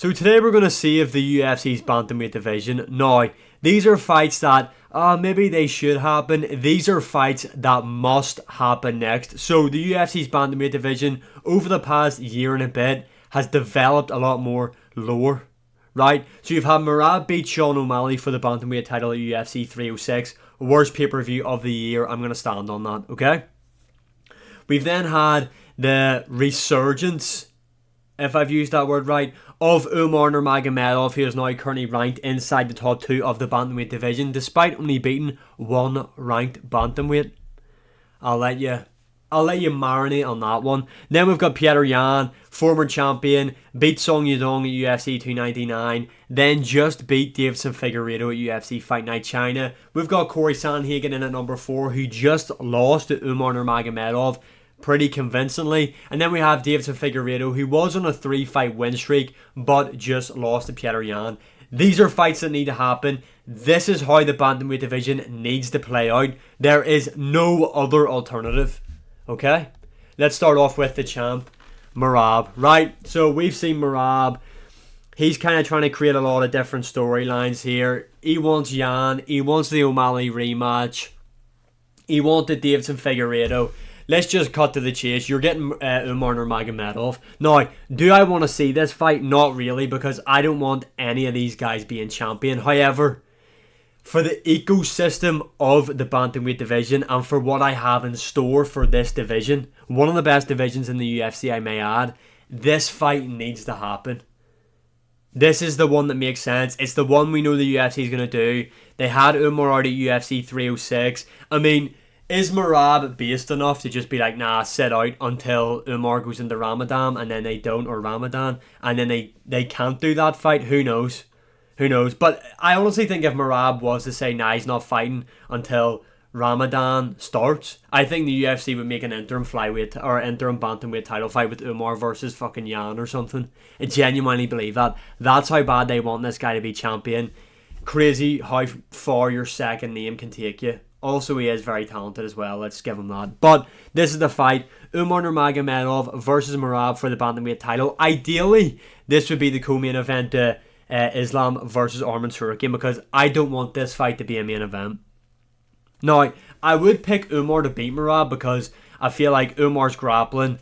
So today we're going to see if the UFC's Bantamweight division. Now, these are fights that maybe they should happen. These are fights that must happen next. So the UFC's Bantamweight division over the past year and a bit has developed a lot more lore. Right? So you've had Merab beat Sean O'Malley for the Bantamweight title at UFC 306. Worst pay-per-view of the year. I'm going to stand on that, okay? We've then had the resurgence, if I've used that word right, of Umar Nurmagomedov, who is now currently ranked inside the top 2 of the Bantamweight division, despite only beating one ranked Bantamweight. I'll let you marinate on that one. Then we've got Petr Yan, former champion, beat Song Yadong at UFC 299, then just beat Deiveson Figueiredo at UFC Fight Night China. We've got Corey Sandhagen in at number 4, who just lost to Umar Nurmagomedov pretty convincingly. And then we have Deiveson Figueiredo, who was on a 3-fight win streak, but just lost to Petr Yan. These are fights that need to happen. This is how the Bantamweight division needs to play out. There is no other alternative. Okay? Let's start off with the champ, Merab. Right? So we've seen Merab. He's kind of trying to create a lot of different storylines here. He wants Yan. He wants the O'Malley rematch. He wanted Deiveson Figueiredo. Let's just cut to the chase. You're getting Umar Nurmagomedov. Now, do I want to see this fight? Not really, because I don't want any of these guys being champion. However, for the ecosystem of the Bantamweight division and for what I have in store for this division, one of the best divisions in the UFC, I may add, this fight needs to happen. This is the one that makes sense. It's the one we know the UFC is going to do. They had Umar out at UFC 306. I mean, is Merab based enough to just be like, nah, sit out until Umar goes into Ramadan and then they don't, or Ramadan, and then they can't do that fight? Who knows? Who knows? But I honestly think if Merab was to say, nah, he's not fighting until Ramadan starts, I think the UFC would make an interim flyweight or interim bantamweight title fight with Umar versus fucking Yan or something. I genuinely believe that. That's how bad they want this guy to be champion. Crazy how far your second name can take you. Also, he is very talented as well. Let's give him that. But this is the fight. Umar Nurmagomedov versus Merab for the Bantamweight title. Ideally, this would be the co-main event to Islam versus Arman Tsarukyan, because I don't want this fight to be a main event. Now, I would pick Umar to beat Merab because I feel like Umar's grappling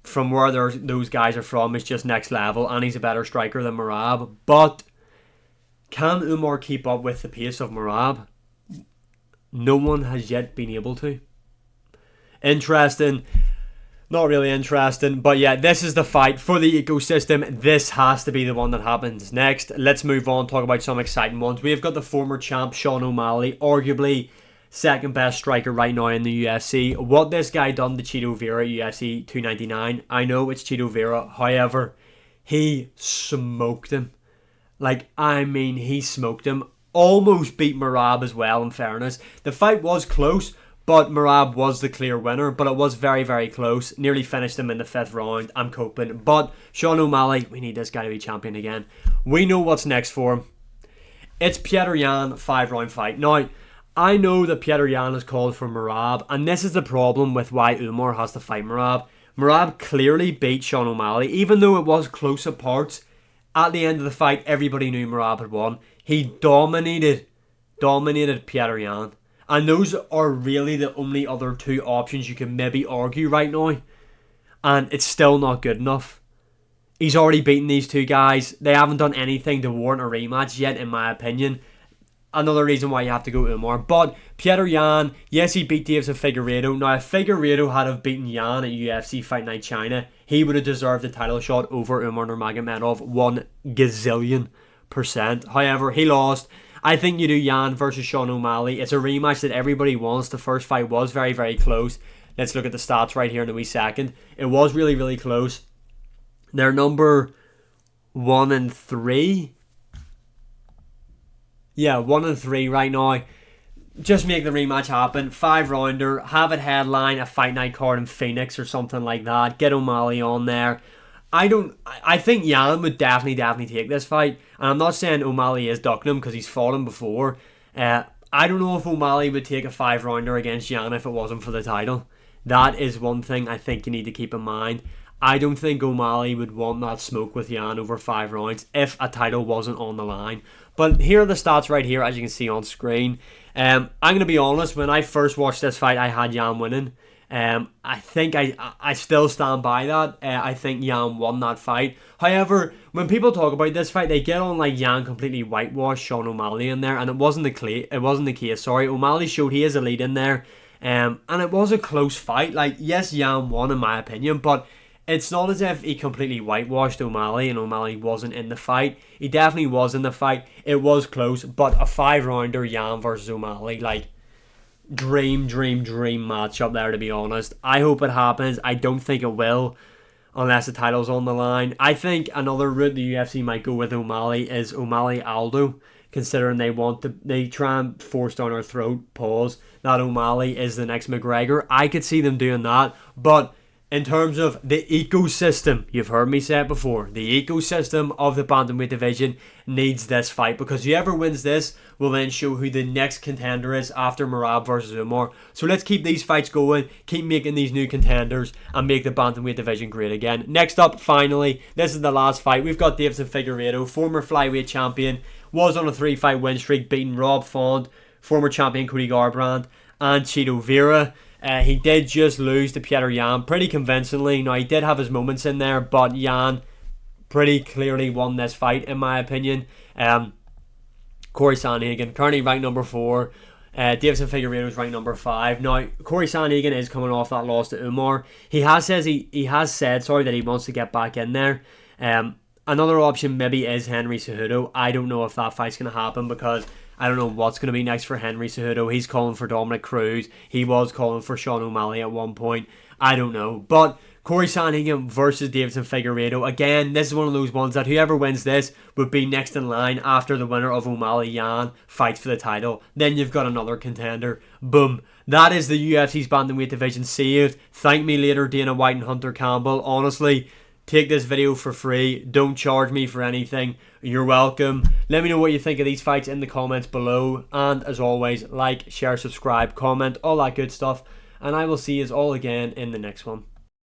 from where those guys are from is just next level, and he's a better striker than Merab. But can Umar keep up with the pace of Merab? No one has yet been able to. Interesting. Not really interesting. But yeah, this is the fight for the ecosystem. This has to be the one that happens next. Let's move on, talk about some exciting ones. We've got the former champ, Sean O'Malley. Arguably second best striker right now in the UFC. What this guy done to Chito Vera at UFC 299. I know it's Chito Vera. However, he smoked him. He smoked him. Almost beat Merab as well, in fairness. The fight was close, but Merab was the clear winner. But it was very, very close. Nearly finished him in the 5th round. I'm coping. But Sean O'Malley, we need this guy to be champion again. We know what's next for him. It's Petr Yan 5-round fight. Now, I know that Petr Yan has called for Merab, and this is the problem with why Umar has to fight Merab. Merab clearly beat Sean O'Malley, even though it was close at parts. At the end of the fight, everybody knew Merab had won. He dominated Petr Yan. And those are really the only other 2 options you can maybe argue right now. And it's still not good enough. He's already beaten these 2 guys. They haven't done anything to warrant a rematch yet, in my opinion. Another reason why you have to go Umar. But Petr Yan, yes, he beat Deiveson Figueiredo. Now, if Figueiredo had have beaten Yan at UFC Fight Night China, he would have deserved the title shot over Umar Nurmagomedov 1 gazillion%. However, he lost. I think you do Yan versus Sean O'Malley. It's a rematch that everybody wants. The first fight was very, very close. Let's look at the stats right here in a wee second. It was really, really close. They're number 1 and 3. Yeah, 1 and 3 right now. Just make the rematch happen. 5-rounder. Have it headline a fight night card in Phoenix or something like that. Get O'Malley on there. I think Yan would definitely take this fight. And I'm not saying O'Malley is ducking him because he's fought him before. I don't know if O'Malley would take a 5-rounder against Yan if it wasn't for the title. That is one thing I think you need to keep in mind. I don't think O'Malley would want that smoke with Yan over 5 rounds if a title wasn't on the line. But here are the stats right here, as you can see on screen. I'm going to be honest, when I first watched this fight, I had Yan winning. I think I still stand by that. I think Yan won that fight. However, when people talk about this fight, they get on like Yan completely whitewashed Sean O'Malley in there, and it wasn't the case. Sorry, O'Malley showed he is a lead in there, and it was a close fight. Like, yes, Yan won in my opinion, but it's not as if he completely whitewashed O'Malley and O'Malley wasn't in the fight. He definitely was in the fight. It was close, but a 5-rounder Yan versus O'Malley, like, dream matchup there, to be honest. I hope it happens. I don't think it will unless the title's on the line. I think another route the UFC might go with O'Malley is O'Malley Aldo, considering they try and force down our throat, that O'Malley is the next McGregor. I could see them doing that, but in terms of the ecosystem, you've heard me say it before, the ecosystem of the bantamweight division needs this fight, because whoever wins this will then show who the next contender is after Merab versus Umar. So let's keep these fights going, keep making these new contenders, and make the bantamweight division great again. Next up, finally, this is the last fight. We've got Deiveson Figueiredo, former flyweight champion, was on a 3-fight win streak, beating Rob Font, former champion Cody Garbrandt, and Chito Vera. He did just lose to Petr Yan pretty convincingly. Now, he did have his moments in there, but Yan pretty clearly won this fight, in my opinion. Corey Sandhagen, currently ranked number 4. Deiveson Figueiredo is ranked number 5. Now, Corey Sandhagen is coming off that loss to Umar. He has said that he wants to get back in there. Another option maybe is Henry Cejudo. I don't know if that fight's going to happen, because I don't know what's going to be next for Henry Cejudo. He's calling for Dominic Cruz. He was calling for Sean O'Malley at one point. I don't know. But Corey Sandhagen versus Deiveson Figueiredo. Again, this is one of those ones that whoever wins this would be next in line after the winner of O'Malley-Yan fights for the title. Then you've got another contender. Boom. That is the UFC's bantamweight division saved. Thank me later, Dana White and Hunter Campbell. Honestly, take this video for free. Don't charge me for anything. You're welcome. Let me know what you think of these fights in the comments below. And as always, like, share, subscribe, comment, all that good stuff. And I will see you all again in the next one.